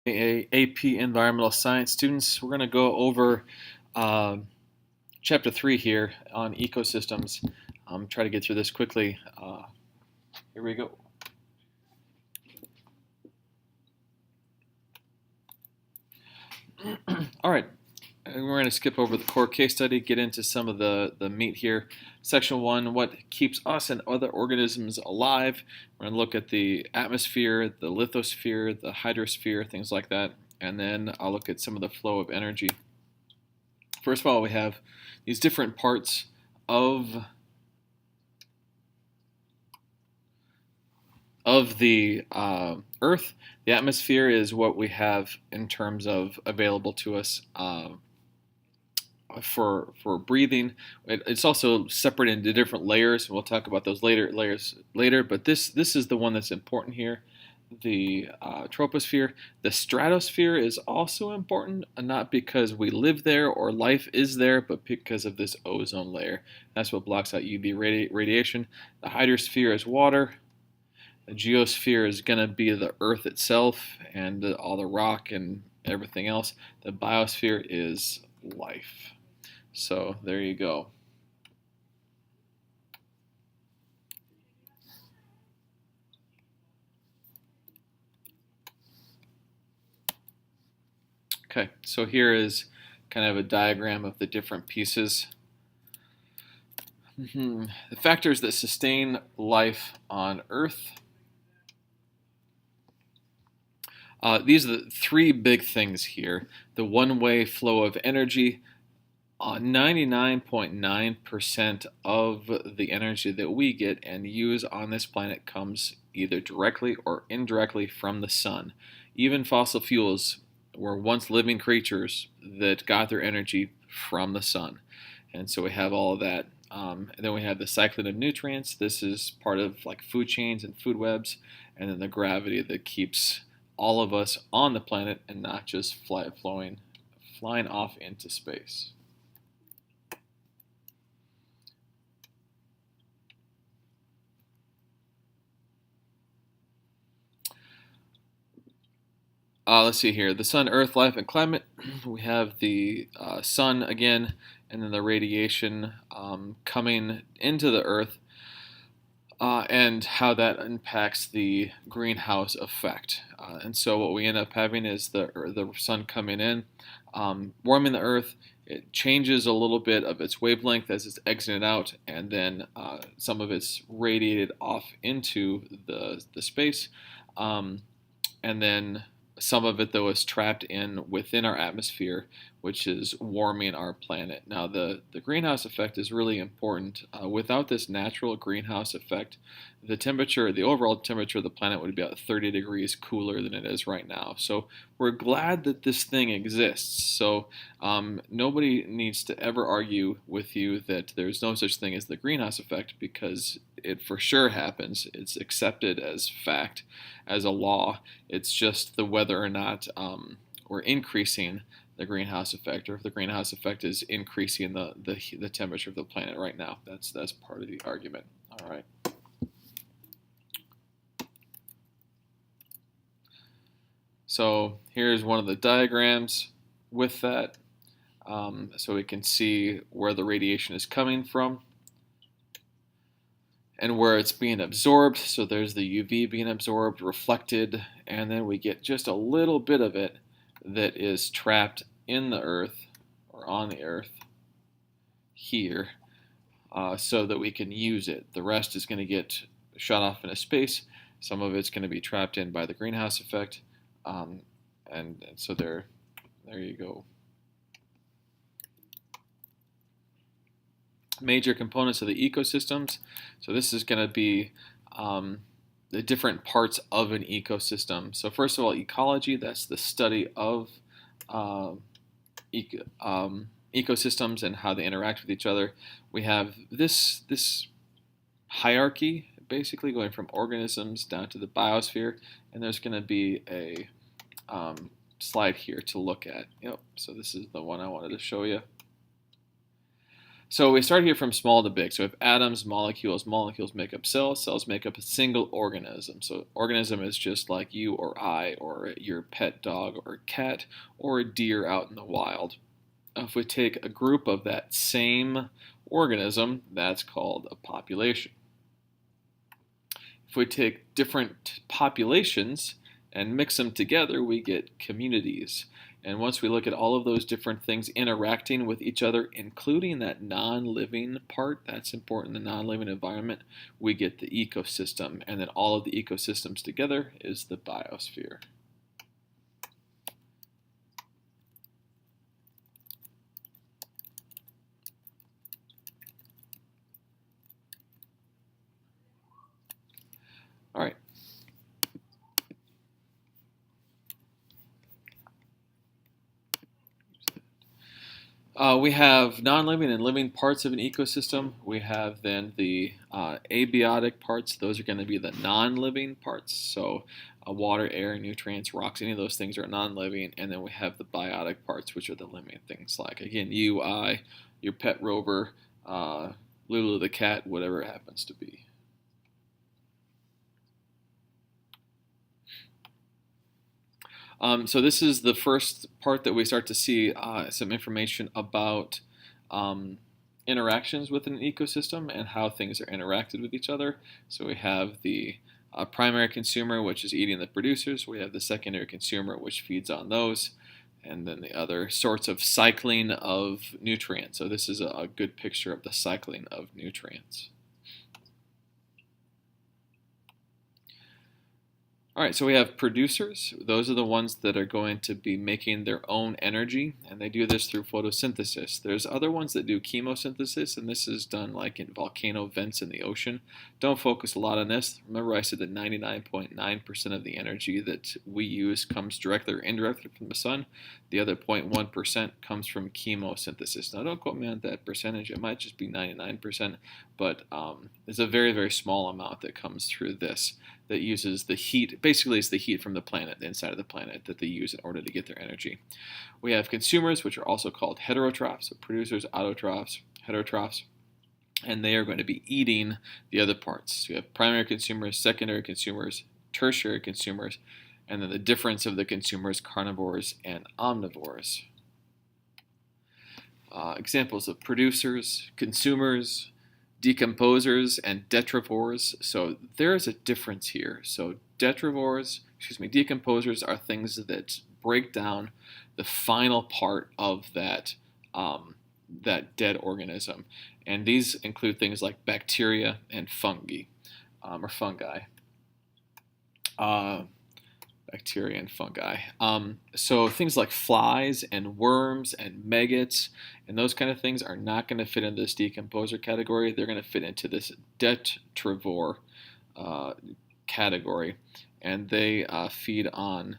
AP Environmental Science students. We're going to go over uh, Chapter 3 here on ecosystems. Try to get through this quickly. Here we go. All right, we're going to skip over the core case study, get into some of the meat here. Section 1, what keeps us and other organisms alive. We're going to look at the atmosphere, the lithosphere, the hydrosphere, things like that. And then I'll look at some of the flow of energy. First of all, we have these different parts of the Earth. The atmosphere is what we have in terms of available to us for breathing. It's also separated into different layers. We'll talk about those layers later. But this is the one that's important here. The troposphere. The stratosphere is also important, not because we live there or life is there, but because of this ozone layer. That's what blocks out UV radiation. The hydrosphere is water. The geosphere is going to be the Earth itself and all the rock and everything else. The biosphere is life. So there you go. Okay, so here is kind of a diagram of the different pieces. The factors that sustain life on Earth. These are the three big things here. The one-way flow of energy. 99.9% of the energy that we get and use on this planet comes either directly or indirectly from the sun. Even fossil fuels were once living creatures that got their energy from the sun. And so we have all of that. And then we have the cycling of nutrients. This is part of like food chains and food webs. And then the gravity that keeps all of us on the planet and not just flying off into space. Let's see here. The sun, earth, life, and climate. We have the sun again, and then the radiation coming into the earth, and how that impacts the greenhouse effect. And so what we end up having is the sun coming in, warming the earth. It changes a little bit of its wavelength as it's exiting out, and then some of it's radiated off into the space. And then some of it, though, is trapped in within our atmosphere, which is warming our planet. Now, the greenhouse effect is really important. Without this natural greenhouse effect, the overall temperature of the planet would be about 30 degrees cooler than it is right now. So we're glad that this thing exists. So nobody needs to ever argue with you that there's no such thing as the greenhouse effect, because it for sure happens. It's accepted as fact, as a law. It's just the whether or not we're increasing the greenhouse effect, or if the greenhouse effect is increasing the temperature of the planet right now. That's part of the argument. All right. So here's one of the diagrams with that, so we can see where the radiation is coming from and where it's being absorbed. So there's the UV being absorbed, reflected, and then we get just a little bit of it that is trapped in the earth or on the earth here, so that we can use it. The rest is going to get shot off into space. Some of it's going to be trapped in by the greenhouse effect, and so there you go. Major components of the ecosystems. So this is going to be the different parts of an ecosystem. So first of all, ecology. That's the study of ecosystems and how they interact with each other. We have this hierarchy, basically going from organisms down to the biosphere, and there's going to be a slide here to look at. Yep. So this is the one I wanted to show you. So we start here from small to big. So we have atoms, molecules. Molecules make up cells. Cells make up a single organism. So organism is just like you or I or your pet dog or cat or a deer out in the wild. If we take a group of that same organism, that's called a population. If we take different populations and mix them together, we get communities. And once we look at all of those different things interacting with each other, including that non-living part, that's important, the non-living environment, we get the ecosystem. And then all of the ecosystems together is the biosphere. All right. We have non-living and living parts of an ecosystem. We have then the abiotic parts. Those are going to be the non-living parts. So water, air, nutrients, rocks, any of those things are non-living. And then we have the biotic parts, which are the living things like, again, you, I, your pet Rover, Lulu the cat, whatever it happens to be. So this is the first part that we start to see some information about interactions within an ecosystem and how things are interacted with each other. So we have the primary consumer, which is eating the producers. We have the secondary consumer, which feeds on those. And then the other sorts of cycling of nutrients. So this is a good picture of the cycling of nutrients. All right, so we have producers. Those are the ones that are going to be making their own energy, and they do this through photosynthesis. There's other ones that do chemosynthesis, and this is done like in volcano vents in the ocean. Don't focus a lot on this. Remember I said that 99.9% of the energy that we use comes directly or indirectly from the sun. The other 0.1% comes from chemosynthesis. Now don't quote me on that percentage. It might just be 99%, but it's a very, very small amount that comes through this, that uses the heat. Basically, it's the heat from the planet, the inside of the planet, that they use in order to get their energy. We have consumers, which are also called heterotrophs, so producers, autotrophs, heterotrophs, and they are going to be eating the other parts. So you have primary consumers, secondary consumers, tertiary consumers, and then the difference of the consumers, carnivores and omnivores. Examples of producers, consumers, decomposers, and detrivores. So there is a difference here. So decomposers are things that break down the final part of that that dead organism, and these include things like bacteria and fungi, or fungi. Bacteria and fungi. So things like flies and worms and maggots and those kind of things are not going to fit into this decomposer category. They're going to fit into this detrivore category, and they feed on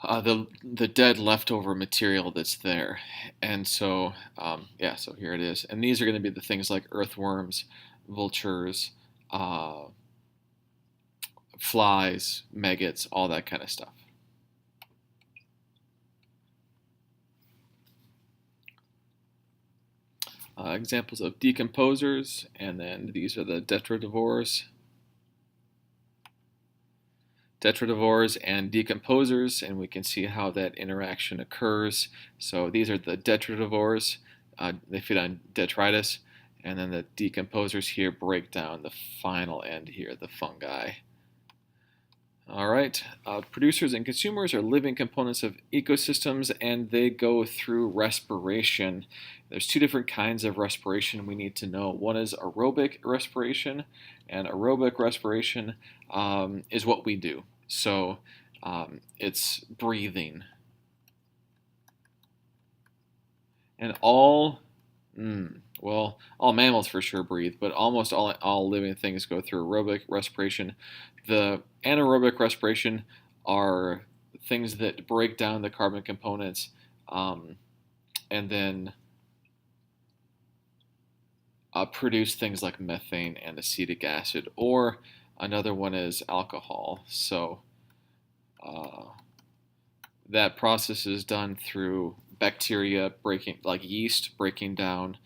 the dead leftover material that's there. And so, yeah, so here it is. And these are going to be the things like earthworms, vultures, flies, maggots, all that kind of stuff. Examples of decomposers, and then these are the detritivores. Detritivores and decomposers, and we can see how that interaction occurs. So these are the detritivores. They feed on detritus, and then the decomposers here break down the final end here, the fungi. All right, producers and consumers are living components of ecosystems, and they go through respiration. There's two different kinds of respiration we need to know. One is aerobic respiration, and aerobic respiration is what we do. So it's breathing. And all mammals for sure breathe, but almost all living things go through aerobic respiration. The anaerobic respiration are things that break down the carbon components and then produce things like methane and acetic acid, or another one is alcohol. So that process is done through bacteria breaking, like yeast, breaking down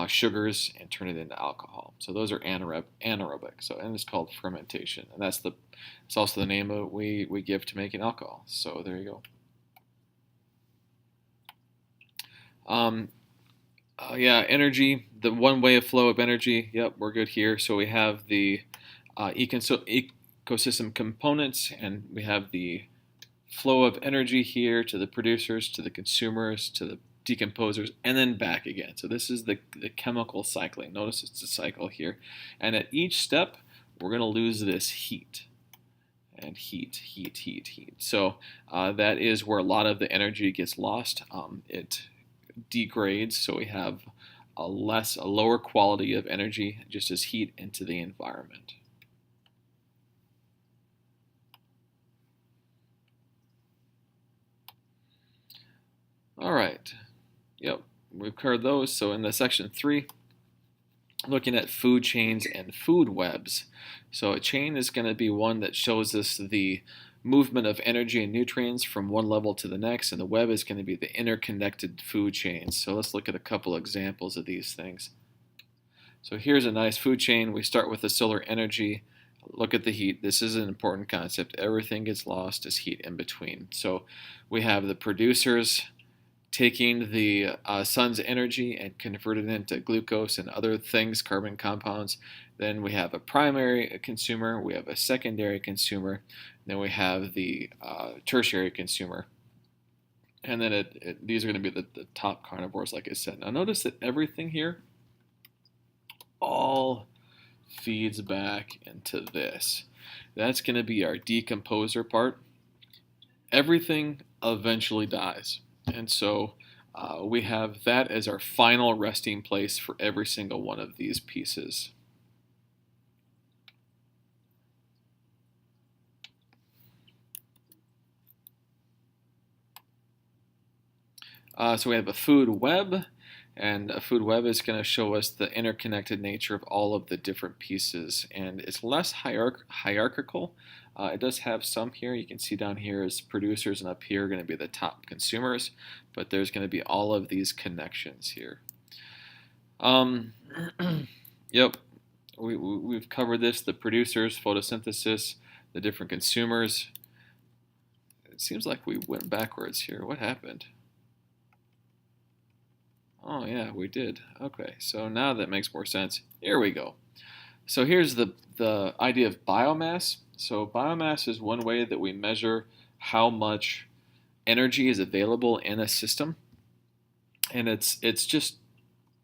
sugars and turn it into alcohol. So those are anaerobic. So and it's called fermentation, and it's also the name of we give to making alcohol. So there you go. Yeah, energy. The one way of flow of energy. Yep, we're good here. So we have the ecosystem components, and we have the flow of energy here to the producers, to the consumers, to the decomposers, and then back again. So this is the chemical cycling. Notice it's a cycle here. And at each step, we're going to lose this heat. And heat. So that is where a lot of the energy gets lost. It degrades, so we have a lower quality of energy just as heat into the environment. All right. Yep, we've covered those. So in the section 3, looking at food chains and food webs. So a chain is going to be one that shows us the movement of energy and nutrients from one level to the next, and the web is going to be the interconnected food chains. So let's look at a couple examples of these things. So here's a nice food chain. We start with the solar energy. Look at the heat. This is an important concept. Everything gets lost as heat in between. So we have the producers taking the sun's energy and converting it into glucose and other things, carbon compounds. Then we have a primary consumer, we have a secondary consumer, then we have the tertiary consumer. And then these are going to be the top carnivores, like I said. Now notice that everything here all feeds back into this. That's going to be our decomposer part. Everything eventually dies. And so we have that as our final resting place for every single one of these pieces. So we have a food web, and a food web is going to show us the interconnected nature of all of the different pieces, and it's less hierarchical. It does have some here. You can see down here is producers, and up here are going to be the top consumers, but there's going to be all of these connections here. Yep, we've covered this, the producers, photosynthesis, the different consumers. It seems like we went backwards here. What happened? Oh yeah, we did. Okay, so now that makes more sense. Here we go. So here's the idea of biomass. So biomass is one way that we measure how much energy is available in a system, and it's just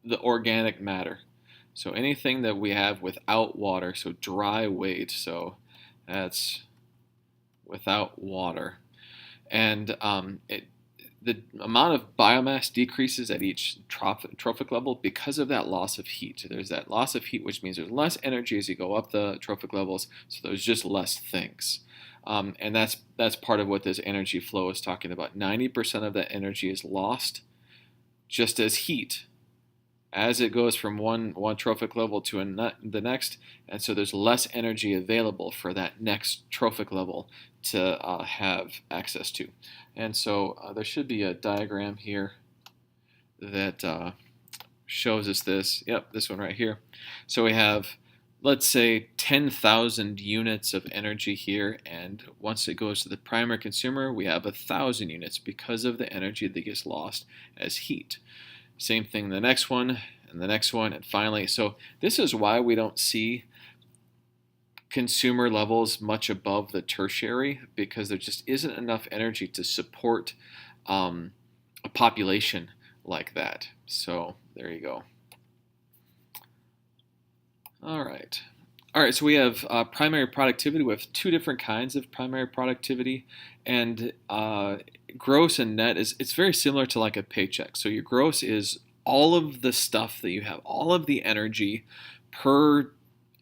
the organic matter. So anything that we have without water, so dry weight, so that's without water, and the amount of biomass decreases at each trophic level because of that loss of heat. So there's that loss of heat, which means there's less energy as you go up the trophic levels, so there's just less things. And that's part of what this energy flow is talking about. 90% of that energy is lost just as heat as it goes from one trophic level to the next, and so there's less energy available for that next trophic level to have access to. And so there should be a diagram here that shows us this. Yep, this one right here. So we have, let's say, 10,000 units of energy here, and once it goes to the primary consumer, we have 1,000 units because of the energy that gets lost as heat. Same thing the next one, and the next one, and finally. So this is why we don't see consumer levels much above the tertiary, because there just isn't enough energy to support a population like that. So there you go. All right. So we have primary productivity. We have two different kinds of primary productivity, and gross and net it's very similar to like a paycheck. So your gross is all of the stuff that you have, all of the energy per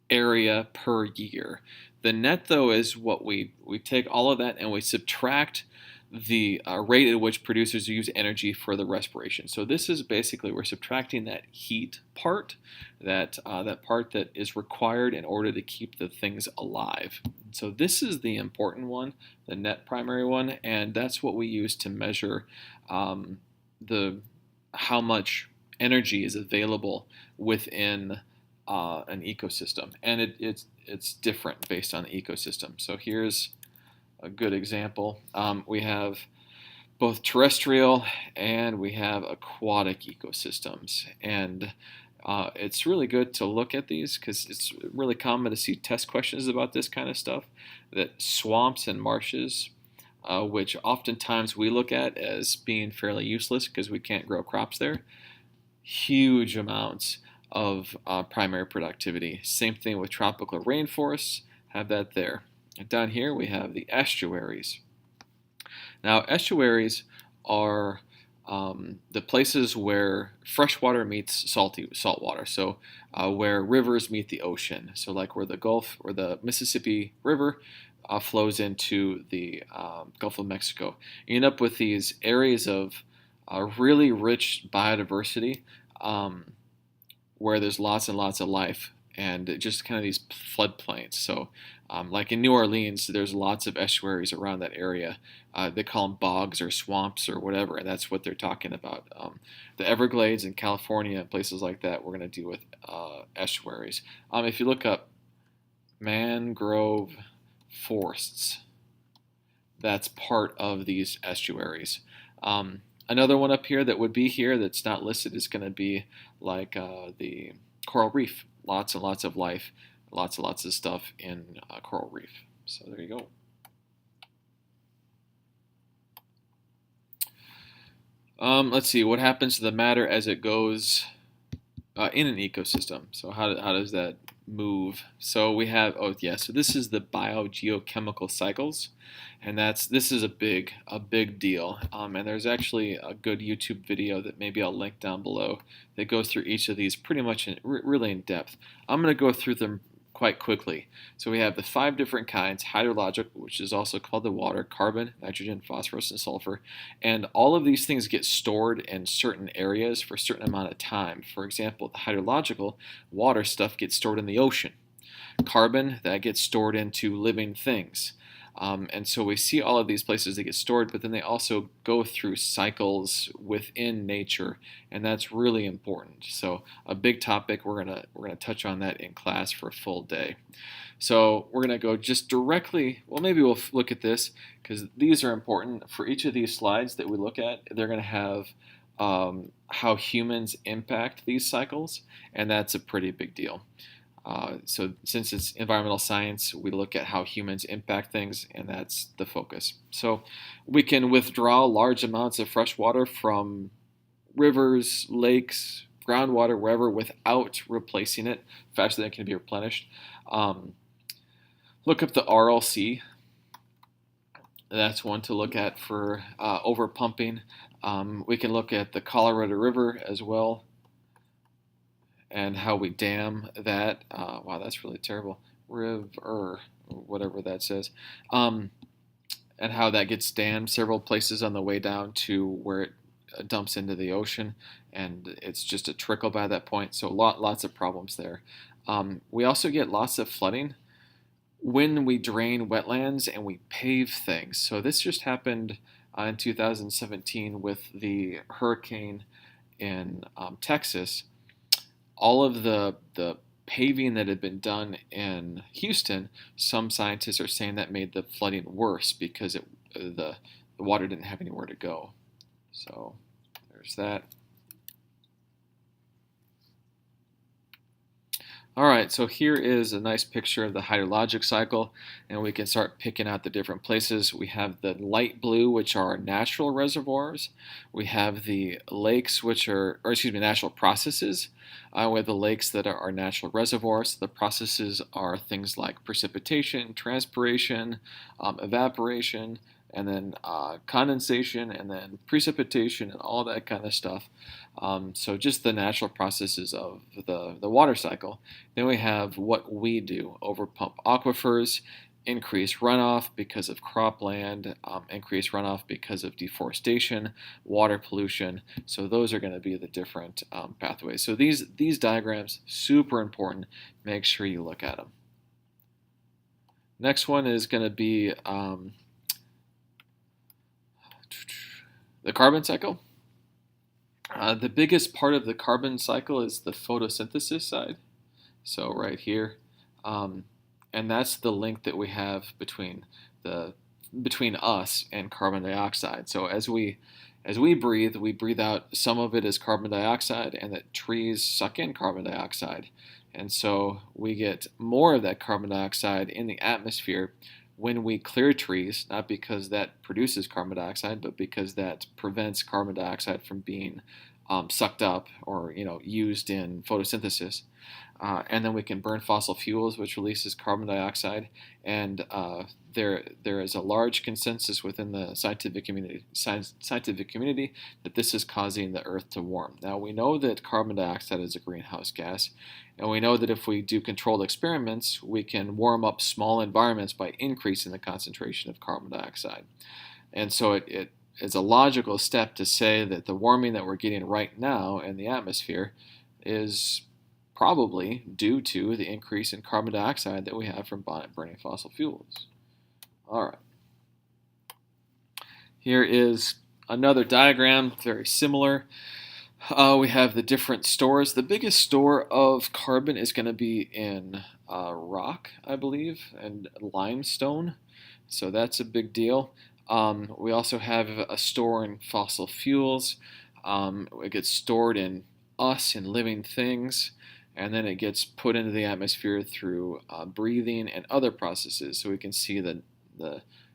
area per year. The net, though, is what we take all of that and we subtract the rate at which producers use energy for the respiration. So this is basically, we're subtracting that heat part, that part that is required in order to keep the things alive. So this is the important one, the net primary one, and that's what we use to measure the how much energy is available within an ecosystem, and it's different based on the ecosystem. So here's a good example. We have both terrestrial and we have aquatic ecosystems, and it's really good to look at these because it's really common to see test questions about this kind of stuff. That swamps and marshes, which oftentimes we look at as being fairly useless because we can't grow crops there, huge amounts of primary productivity. Same thing with tropical rainforests, have that there. And down here we have the estuaries. Now, estuaries are the places where freshwater meets salt water. So, where rivers meet the ocean. So, like where the Gulf or the Mississippi River flows into the Gulf of Mexico. You end up with these areas of really rich biodiversity where there's lots and lots of life, and just kind of these floodplains. So, like in New Orleans, there's lots of estuaries around that area. They call them bogs or swamps or whatever, and that's what they're talking about. The Everglades in California and places like that, we're going to deal with estuaries. If you look up mangrove forests, that's part of these estuaries. Another one up here that would be here that's not listed is going to be like the coral reef. Lots and lots of life, lots and lots of stuff in coral reef. So there you go. Let's see, what happens to the matter as it goes in an ecosystem? So how does that move? So we have, oh yeah, so this is the biogeochemical cycles, and this is a big deal. And there's actually a good YouTube video that maybe I'll link down below that goes through each of these pretty much really in depth. I'm going to go through them quite quickly. So we have the 5 different kinds: hydrologic, which is also called the water, carbon, nitrogen, phosphorus, and sulfur. And all of these things get stored in certain areas for a certain amount of time. For example, the hydrological water stuff gets stored in the ocean. Carbon, that gets stored into living things. And so we see all of these places that get stored, but then they also go through cycles within nature, and that's really important. So a big topic, we're gonna touch on that in class for a full day. So we're gonna go just directly. Well, maybe we'll look at this because these are important for each of these slides that we look at. They're gonna have how humans impact these cycles, and that's a pretty big deal. So since it's environmental science, we look at how humans impact things, and that's the focus. So we can withdraw large amounts of fresh water from rivers, lakes, groundwater, wherever, without replacing it faster than it can be replenished. Look up the RLC. That's one to look at for overpumping. We can look at the Colorado River as well, and how we dam that. Wow, that's really terrible. River, whatever that says. And how that gets dammed several places on the way down to where it dumps into the ocean, and it's just a trickle by that point. So lots of problems there. We also get lots of flooding when we drain wetlands and we pave things. So this just happened in 2017 with the hurricane in Texas. All of the paving that had been done in Houston, some scientists are saying that made the flooding worse because the water didn't have anywhere to go. So there's that. All right, so here is a nice picture of the hydrologic cycle, and we can start picking out the different places. We have the light blue, which are natural reservoirs. We have the lakes, which are, or excuse me, natural processes. We have the lakes that are natural reservoirs. The processes are things like precipitation, transpiration, evaporation, and then condensation, and then precipitation, and all that kind of stuff. So just the natural processes of the water cycle. Then we have what we do: overpump aquifers, increase runoff because of cropland, increase runoff because of deforestation, water pollution. So those are going to be the different pathways. So these diagrams, super important. Make sure you look at them. Next one is going to be the carbon cycle. The biggest part of the carbon cycle is the photosynthesis side. So right here, um, and that's the link that we have the between us and carbon dioxide. So as we breathe out some of it as carbon dioxide, and that trees suck in carbon dioxide, and so we get more of that carbon dioxide in the atmosphere when we clear trees, not because that produces carbon dioxide, but because that prevents carbon dioxide from being sucked up or used in photosynthesis. And then we can burn fossil fuels, which releases carbon dioxide. And there is a large consensus within the scientific community that this is causing the Earth to warm. Now we know that carbon dioxide is a greenhouse gas, and we know that if we do controlled experiments, we can warm up small environments by increasing the concentration of carbon dioxide. And so it is a logical step to say that the warming that we're getting right now in the atmosphere is probably due to the increase in carbon dioxide that we have from burning fossil fuels. All right. Here is another diagram, very similar. We have the different stores. The biggest store of carbon is going to be in rock, I believe, and limestone. So that's a big deal. We also have a store in fossil fuels. It gets stored in us and living things, and then it gets put into the atmosphere through breathing and other processes. So we can see the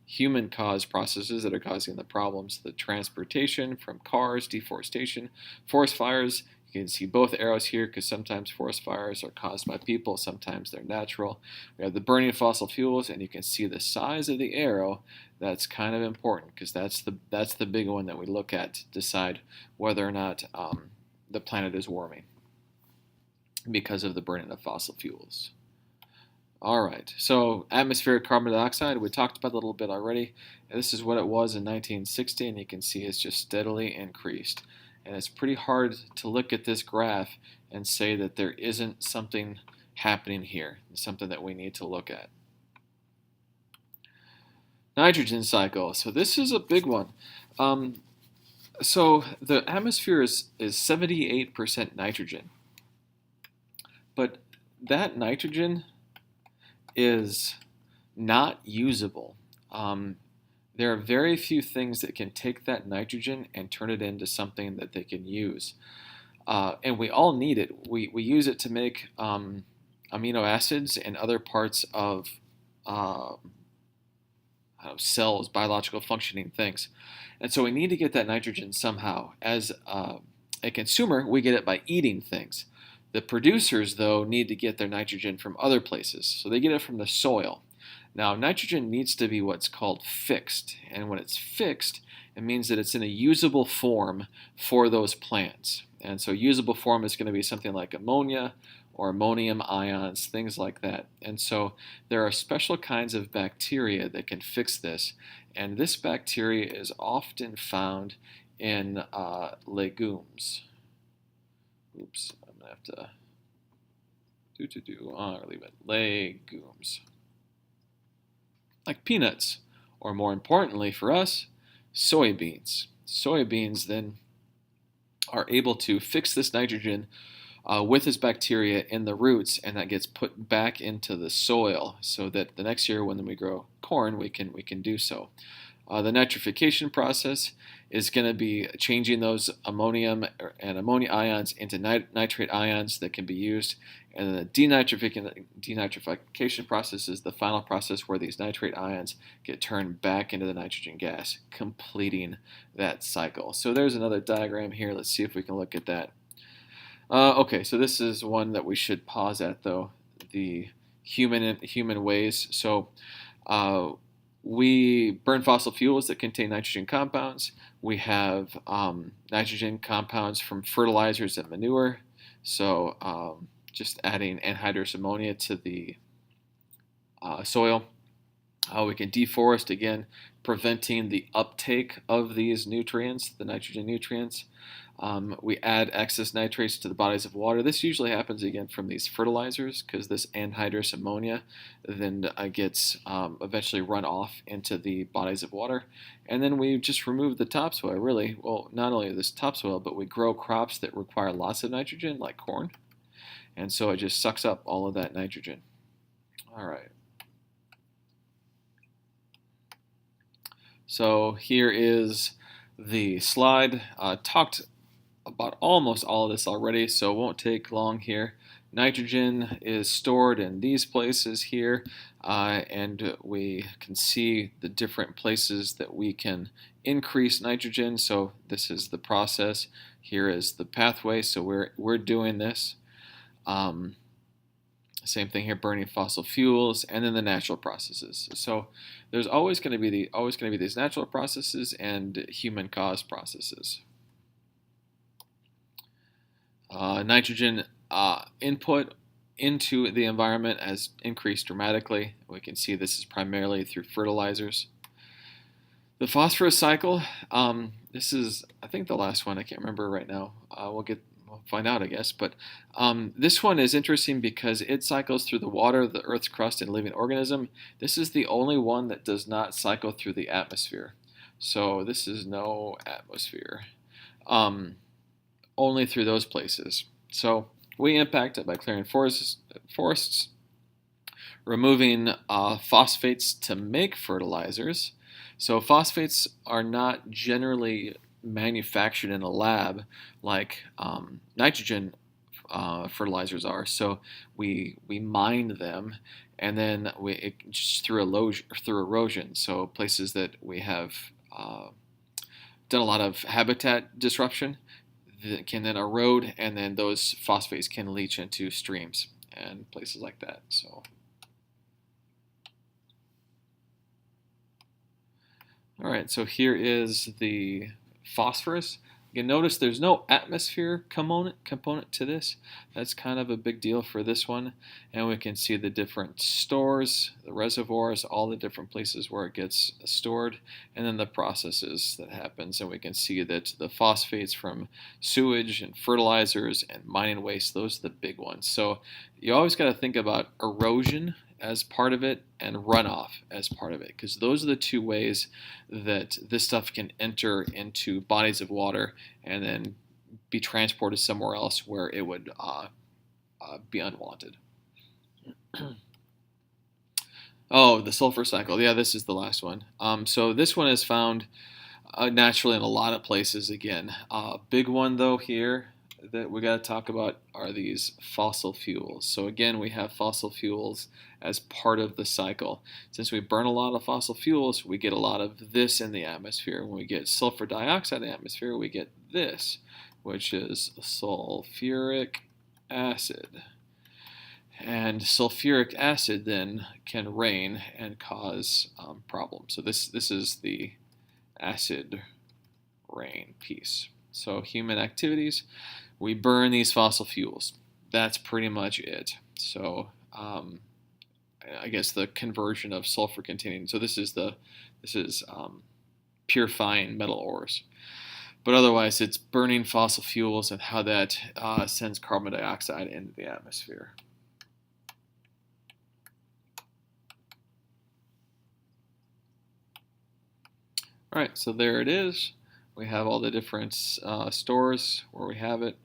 human-caused processes that are causing the problems: the transportation from cars, deforestation, forest fires. You can see both arrows here because sometimes forest fires are caused by people, sometimes they're natural. We have the burning of fossil fuels, and you can see the size of the arrow. That's kind of important because that's the big one that we look at to decide whether or not the planet is warming because of the burning of fossil fuels. All right, so atmospheric carbon dioxide, we talked about a little bit already. And this is what it was in 1960, and you can see it's just steadily increased. And it's pretty hard to look at this graph and say that there isn't something happening here, something that we need to look at. Nitrogen cycle. So this is a big one. So the atmosphere is 78% nitrogen. But that nitrogen is not usable. There are very few things that can take that nitrogen and turn it into something that they can use. And we all need it. We use it to make amino acids and other parts of cells, biological functioning things. And so we need to get that nitrogen somehow. As a consumer, we get it by eating things. The producers, though, need to get their nitrogen from other places. So they get it from the soil. Now, nitrogen needs to be what's called fixed. And when it's fixed, it means that it's in a usable form for those plants. And so usable form is going to be something like ammonia or ammonium ions, things like that. And so there are special kinds of bacteria that can fix this. And this bacteria is often found in legumes. Oops, I'm going to have to I'll leave it. Legumes. Like peanuts, or more importantly for us, soybeans. Soybeans then are able to fix this nitrogen with this bacteria in the roots, and that gets put back into the soil so that the next year when we grow corn, we can do so. The nitrification process is going to be changing those ammonium and ammonia ions into nitrate ions that can be used. And the denitrification process is the final process where these nitrate ions get turned back into the nitrogen gas, completing that cycle. So there's another diagram here. Let's see if we can look at that. Okay, so this is one that we should pause at, though, the human ways. So we burn fossil fuels that contain nitrogen compounds. We have nitrogen compounds from fertilizers and manure. So just adding anhydrous ammonia to the soil. We can deforest, again, preventing the uptake of these nutrients, the nitrogen nutrients. We add excess nitrates to the bodies of water. This usually happens again from these fertilizers because this anhydrous ammonia then gets eventually run off into the bodies of water. And then we just remove the topsoil, really. Well, not only this topsoil, but we grow crops that require lots of nitrogen, like corn. And so it just sucks up all of that nitrogen. All right. So here is the slide. Talked about almost all of this already, so it won't take long here. Nitrogen is stored in these places here, and we can see the different places that we can increase nitrogen. So this is the process. Here is the pathway. So we're doing this. Same thing here, burning fossil fuels, and then the natural processes. So there's always going to be these natural processes and human-caused processes. Nitrogen input into the environment has increased dramatically. We can see this is primarily through fertilizers. The phosphorus cycle. This is, I think, the last one. I can't remember right now. We'll find out, I guess. But this one is interesting because it cycles through the water, the Earth's crust, and living organism. This is the only one that does not cycle through the atmosphere. So this is no atmosphere. Only through those places. So we impact it by clearing forests, removing phosphates to make fertilizers. So phosphates are not generally manufactured in a lab like nitrogen fertilizers are. So we mine them, and then just through erosion. So places that we have done a lot of habitat disruption that can then erode, and then those phosphates can leach into streams and places like that. So, all right, so here is the phosphorus. You can notice there's no atmosphere component to this. That's kind of a big deal for this one. And we can see the different stores, the reservoirs, all the different places where it gets stored, and then the processes that happens. And we can see that the phosphates from sewage and fertilizers and mining waste, those are the big ones. So you always got to think about erosion as part of it and runoff as part of it, because those are the two ways that this stuff can enter into bodies of water and then be transported somewhere else where it would be unwanted. Oh, the sulfur cycle. Yeah, this is the last one. So this one is found naturally in a lot of places again. Big one though here that we got to talk about are these fossil fuels. So again, we have fossil fuels as part of the cycle. Since we burn a lot of fossil fuels, we get a lot of this in the atmosphere. When we get sulfur dioxide in the atmosphere, we get this, which is sulfuric acid. And sulfuric acid then can rain and cause problems. So this is the acid rain piece. So human activities, we burn these fossil fuels. That's pretty much it. So I guess the conversion of sulfur containing. So this is purifying metal ores. But otherwise, it's burning fossil fuels and how that sends carbon dioxide into the atmosphere. All right, so there it is. We have all the different stores where we have it,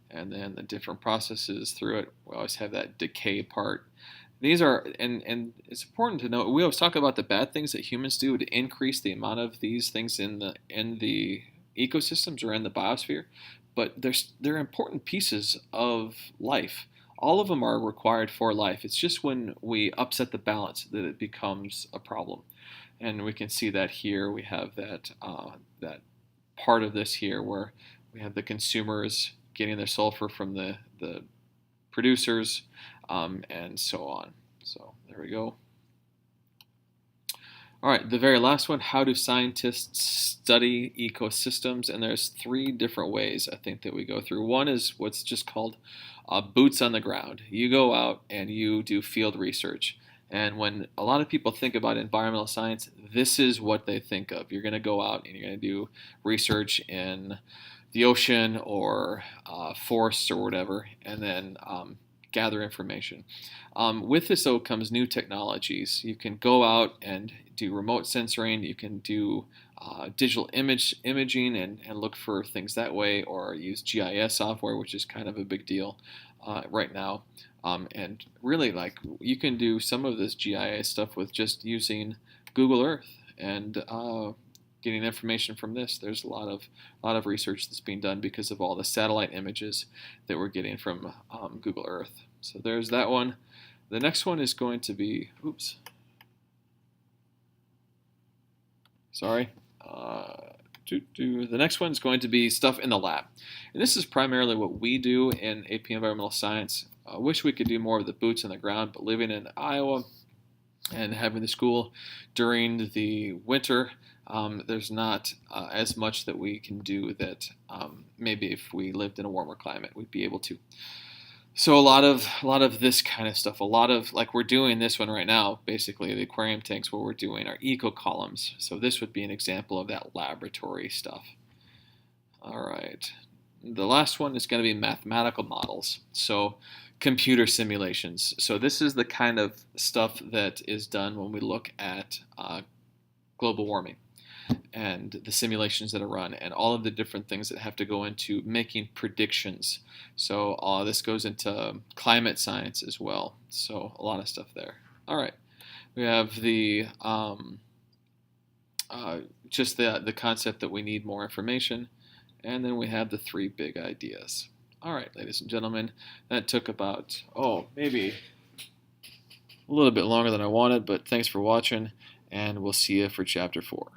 and then the different processes through it. We always have that decay part. These are, and it's important to note, we always talk about the bad things that humans do to increase the amount of these things in the ecosystems or in the biosphere, but they're important pieces of life. All of them are required for life. It's just when we upset the balance that it becomes a problem. And we can see that here. We have that part of this here where we have the consumers getting their sulfur from the producers, and so on. So there we go. All right, the very last one, how do scientists study ecosystems? And there's 3 different ways I think that we go through. One is what's just called boots on the ground. You go out and you do field research. And when a lot of people think about environmental science, this is what they think of. You're going to go out and you're going to do research in the ocean or forests or whatever, and then gather information. With this, though, comes new technologies. You can go out and do remote sensoring. You can do digital imaging and look for things that way, or use GIS software, which is kind of a big deal right now. And really, like, you can do some of this GIS stuff with just using Google Earth and getting information from this. There's a lot of research that's being done because of all the satellite images that we're getting from Google Earth. So there's that one. The next one is going to be, oops, sorry. The next one is going to be stuff in the lab. And this is primarily what we do in AP Environmental Science. I wish we could do more of the boots on the ground, but living in Iowa and having the school during the winter, there's not as much that we can do that maybe if we lived in a warmer climate we'd be able to. So a lot of this kind of stuff, a lot of, like, we're doing this one right now, basically the aquarium tanks, what we're doing are eco columns. So this would be an example of that laboratory stuff. All right. The last one is going to be mathematical models. So computer simulations. So this is the kind of stuff that is done when we look at global warming and the simulations that are run and all of the different things that have to go into making predictions. So this goes into climate science as well. So a lot of stuff there. All right. We have the just the concept that we need more information. And then we have the 3 big ideas. All right, ladies and gentlemen, that took about, maybe a little bit longer than I wanted, but thanks for watching, and we'll see you for Chapter 4.